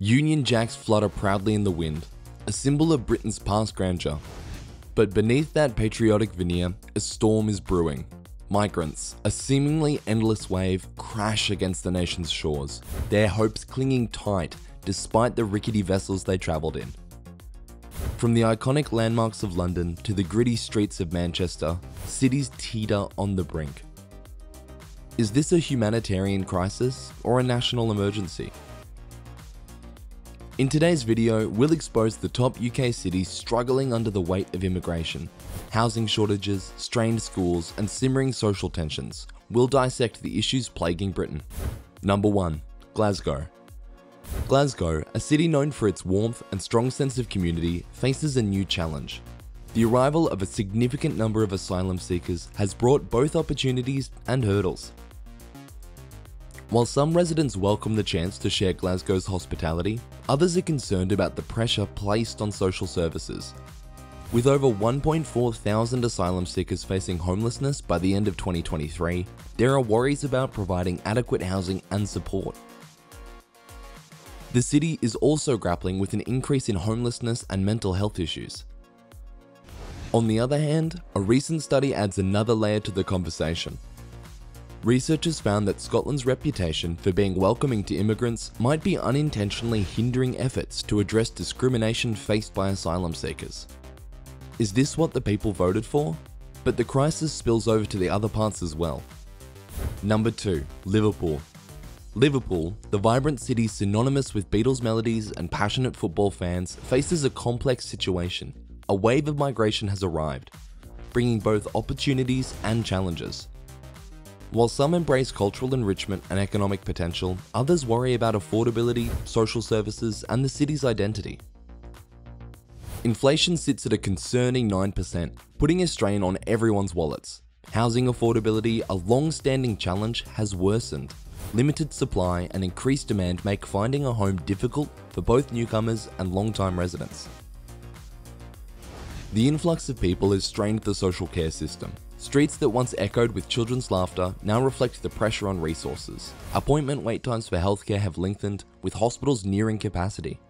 Union Jacks flutter proudly in the wind, a symbol of Britain's past grandeur. But beneath that patriotic veneer, a storm is brewing. Migrants, a seemingly endless wave, crash against the nation's shores, their hopes clinging tight despite the rickety vessels they travelled in. From the iconic landmarks of London to the gritty streets of Manchester, cities teeter on the brink. Is this a humanitarian crisis or a national emergency? In today's video, we'll expose the top UK cities struggling under the weight of immigration, housing shortages, strained schools, and simmering social tensions. We'll dissect the issues plaguing Britain. Number 1. Glasgow. Glasgow, a city known for its warmth and strong sense of community, faces a new challenge. The arrival of a significant number of asylum seekers has brought both opportunities and hurdles. While some residents welcome the chance to share Glasgow's hospitality, others are concerned about the pressure placed on social services. With over 1.4 thousand asylum seekers facing homelessness by the end of 2023, there are worries about providing adequate housing and support. The city is also grappling with an increase in homelessness and mental health issues. On the other hand, a recent study adds another layer to the conversation. Researchers found that Scotland's reputation for being welcoming to immigrants might be unintentionally hindering efforts to address discrimination faced by asylum seekers. Is this what the people voted for? But the crisis spills over to the other parts as well. Number 2. Liverpool. Liverpool, the vibrant city synonymous with Beatles melodies and passionate football fans, faces a complex situation. A wave of migration has arrived, bringing both opportunities and challenges. While some embrace cultural enrichment and economic potential, others worry about affordability, social services, and the city's identity. Inflation sits at a concerning 9%, putting a strain on everyone's wallets. Housing affordability, a long-standing challenge, has worsened. Limited supply and increased demand make finding a home difficult for both newcomers and long-time residents. The influx of people has strained the social care system. Streets that once echoed with children's laughter now reflect the pressure on resources. Appointment wait times for healthcare have lengthened, with hospitals nearing capacity.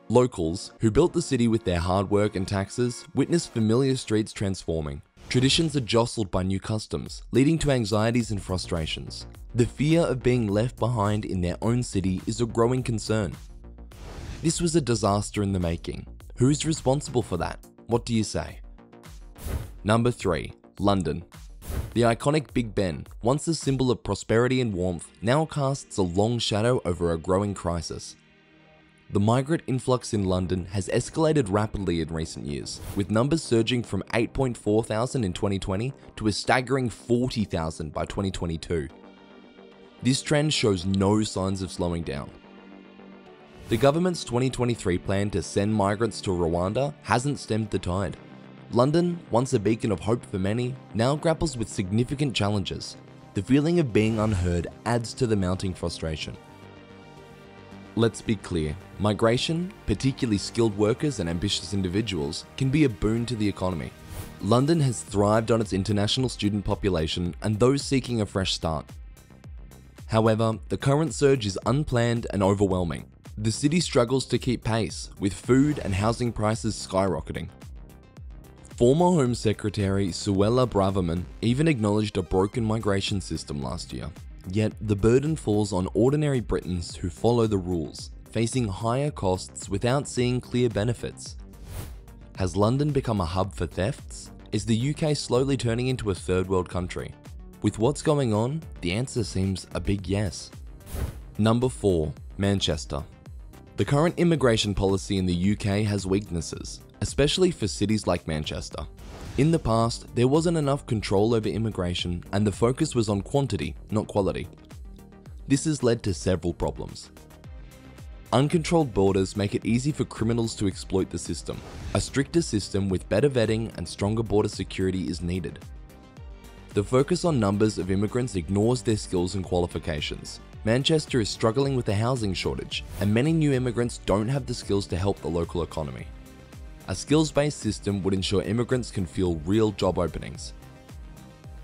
Locals, who built the city with their hard work and taxes, witness familiar streets transforming. Traditions are jostled by new customs, leading to anxieties and frustrations. The fear of being left behind in their own city is a growing concern. This was a disaster in the making. Who's responsible for that? What do you say? Number 3. London. The iconic Big Ben, once a symbol of prosperity and warmth, now casts a long shadow over a growing crisis. The migrant influx in London has escalated rapidly in recent years, with numbers surging from 8.4 thousand in 2020 to a staggering 40,000 by 2022. This trend shows no signs of slowing down. The government's 2023 plan to send migrants to Rwanda hasn't stemmed the tide. London, once a beacon of hope for many, now grapples with significant challenges. The feeling of being unheard adds to the mounting frustration. Let's be clear, migration, particularly skilled workers and ambitious individuals, can be a boon to the economy. London has thrived on its international student population and those seeking a fresh start. However, the current surge is unplanned and overwhelming. The city struggles to keep pace, with food and housing prices skyrocketing. Former Home Secretary Suella Braverman even acknowledged a broken migration system last year. Yet the burden falls on ordinary Britons who follow the rules, facing higher costs without seeing clear benefits. Has London become a hub for thefts? Is the UK slowly turning into a third world country? With what's going on, the answer seems a big yes. Number 4. Manchester. The current immigration policy in the UK has weaknesses, especially for cities like Manchester. In the past, there wasn't enough control over immigration and the focus was on quantity, not quality. This has led to several problems. Uncontrolled borders make it easy for criminals to exploit the system. A stricter system with better vetting and stronger border security is needed. The focus on numbers of immigrants ignores their skills and qualifications. Manchester is struggling with a housing shortage, and many new immigrants don't have the skills to help the local economy. A skills-based system would ensure immigrants can fill real job openings.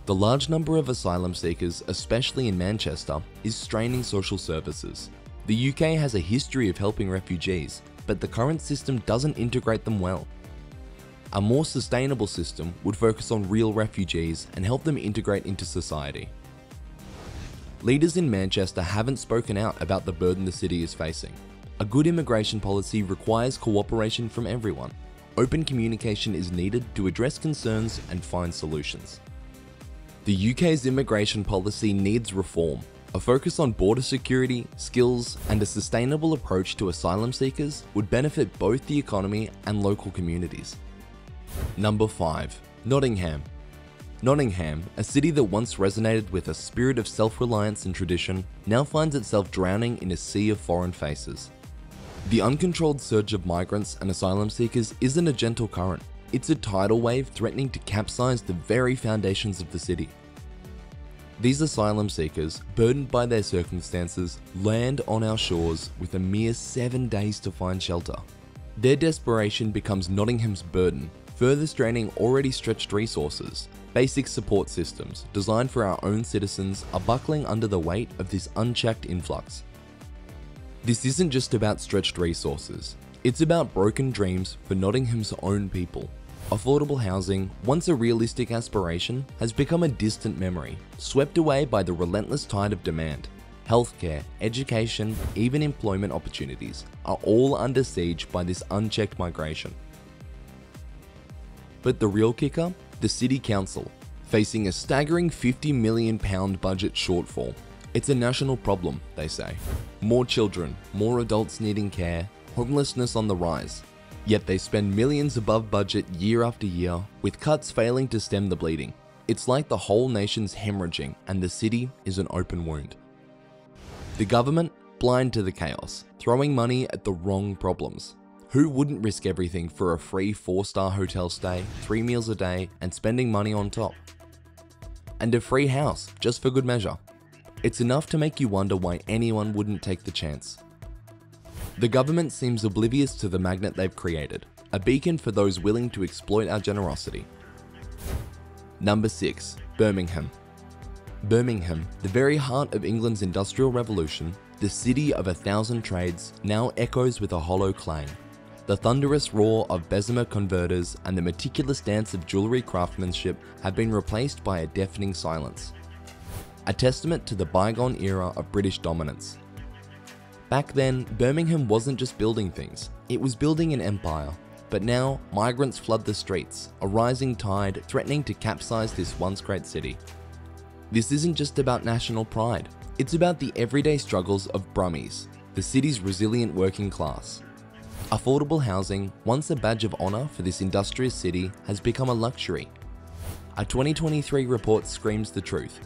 The large number of asylum seekers, especially in Manchester, is straining social services. The UK has a history of helping refugees, but the current system doesn't integrate them well. A more sustainable system would focus on real refugees and help them integrate into society. Leaders in Manchester haven't spoken out about the burden the city is facing. A good immigration policy requires cooperation from everyone. Open communication is needed to address concerns and find solutions. The UK's immigration policy needs reform. A focus on border security, skills, and a sustainable approach to asylum seekers would benefit both the economy and local communities. Number 5. Nottingham. Nottingham, a city that once resonated with a spirit of self-reliance and tradition, now finds itself drowning in a sea of foreign faces. The uncontrolled surge of migrants and asylum seekers isn't a gentle current. It's a tidal wave threatening to capsize the very foundations of the city. These asylum seekers, burdened by their circumstances, land on our shores with a mere 7 days to find shelter. Their desperation becomes Nottingham's burden, further straining already stretched resources. Basic support systems designed for our own citizens are buckling under the weight of this unchecked influx. This isn't just about stretched resources, it's about broken dreams for Nottingham's own people. Affordable housing, once a realistic aspiration, has become a distant memory, swept away by the relentless tide of demand. Healthcare, education, even employment opportunities are all under siege by this unchecked migration. But the real kicker? The City Council, facing a staggering £50 million budget shortfall. It's a national problem, they say. More children, more adults needing care, homelessness on the rise. Yet they spend millions above budget year after year, with cuts failing to stem the bleeding. It's like the whole nation's hemorrhaging and the city is an open wound. The government, blind to the chaos, throwing money at the wrong problems. Who wouldn't risk everything for a free 4-star hotel stay, 3 meals a day, and spending money on top? And a free house, just for good measure. It's enough to make you wonder why anyone wouldn't take the chance. The government seems oblivious to the magnet they've created, a beacon for those willing to exploit our generosity. Number 6. Birmingham. Birmingham, the very heart of England's Industrial Revolution, the city of 1,000 trades, now echoes with a hollow clang. The thunderous roar of Bessemer converters and the meticulous dance of jewellery craftsmanship have been replaced by a deafening silence. A testament to the bygone era of British dominance. Back then, Birmingham wasn't just building things, it was building an empire. But now, migrants flood the streets, a rising tide threatening to capsize this once great city. This isn't just about national pride, it's about the everyday struggles of Brummies, the city's resilient working class. Affordable housing, once a badge of honour for this industrious city, has become a luxury. A 2023 report screams the truth.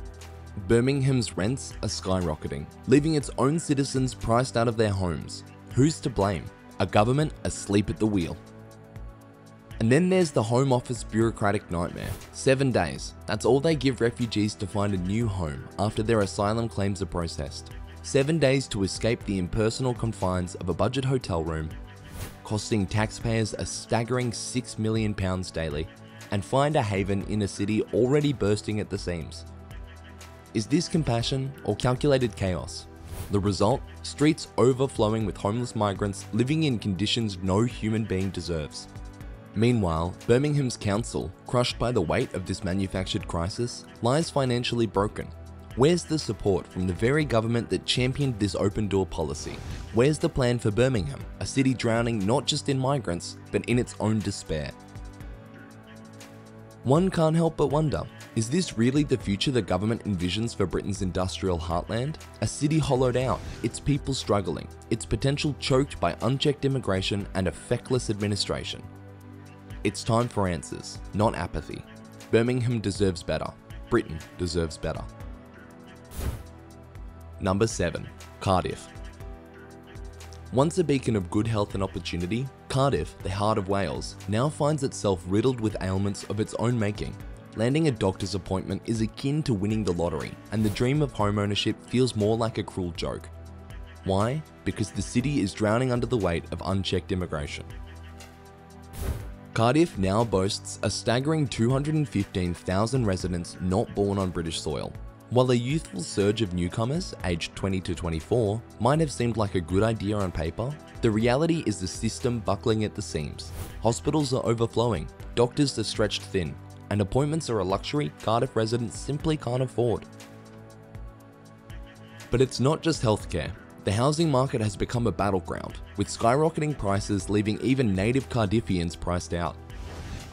Birmingham's rents are skyrocketing, leaving its own citizens priced out of their homes. Who's to blame? A government asleep at the wheel. And then there's the Home Office bureaucratic nightmare. 7 days, that's all they give refugees to find a new home after their asylum claims are processed. 7 days to escape the impersonal confines of a budget hotel room, costing taxpayers a staggering £6 million daily, and find a haven in a city already bursting at the seams. Is this compassion or calculated chaos? The result? Streets overflowing with homeless migrants living in conditions no human being deserves. Meanwhile, Birmingham's council, crushed by the weight of this manufactured crisis, lies financially broken. Where's the support from the very government that championed this open door policy? Where's the plan for Birmingham, a city drowning not just in migrants, but in its own despair? One can't help but wonder, is this really the future the government envisions for Britain's industrial heartland? A city hollowed out, its people struggling, its potential choked by unchecked immigration and a feckless administration. It's time for answers, not apathy. Birmingham deserves better. Britain deserves better. Number 7. Cardiff. Once a beacon of good health and opportunity, Cardiff, the heart of Wales, now finds itself riddled with ailments of its own making. Landing a doctor's appointment is akin to winning the lottery, and the dream of home ownership feels more like a cruel joke. Why? Because the city is drowning under the weight of unchecked immigration. Cardiff now boasts a staggering 215,000 residents not born on British soil. While a youthful surge of newcomers, aged 20 to 24, might have seemed like a good idea on paper, the reality is the system buckling at the seams. Hospitals are overflowing, doctors are stretched thin, and appointments are a luxury Cardiff residents simply can't afford. But it's not just healthcare. The housing market has become a battleground, with skyrocketing prices leaving even native Cardiffians priced out.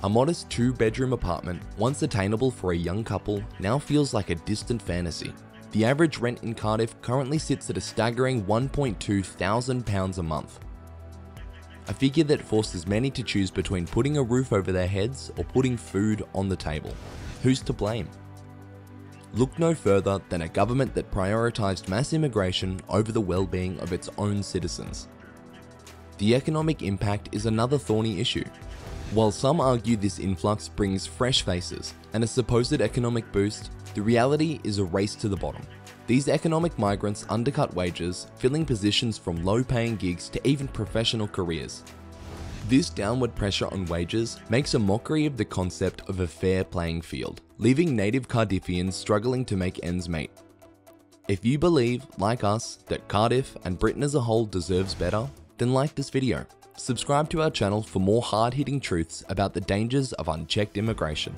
A modest 2-bedroom apartment, once attainable for a young couple, now feels like a distant fantasy. The average rent in Cardiff currently sits at a staggering £1,200 a month. A figure that forces many to choose between putting a roof over their heads or putting food on the table. Who's to blame? Look no further than a government that prioritised mass immigration over the well-being of its own citizens. The economic impact is another thorny issue. While some argue this influx brings fresh faces and a supposed economic boost, the reality is a race to the bottom. These economic migrants undercut wages, filling positions from low-paying gigs to even professional careers. This downward pressure on wages makes a mockery of the concept of a fair playing field, leaving native Cardiffians struggling to make ends meet. If you believe, like us, that Cardiff and Britain as a whole deserves better, then like this video. Subscribe to our channel for more hard-hitting truths about the dangers of unchecked immigration.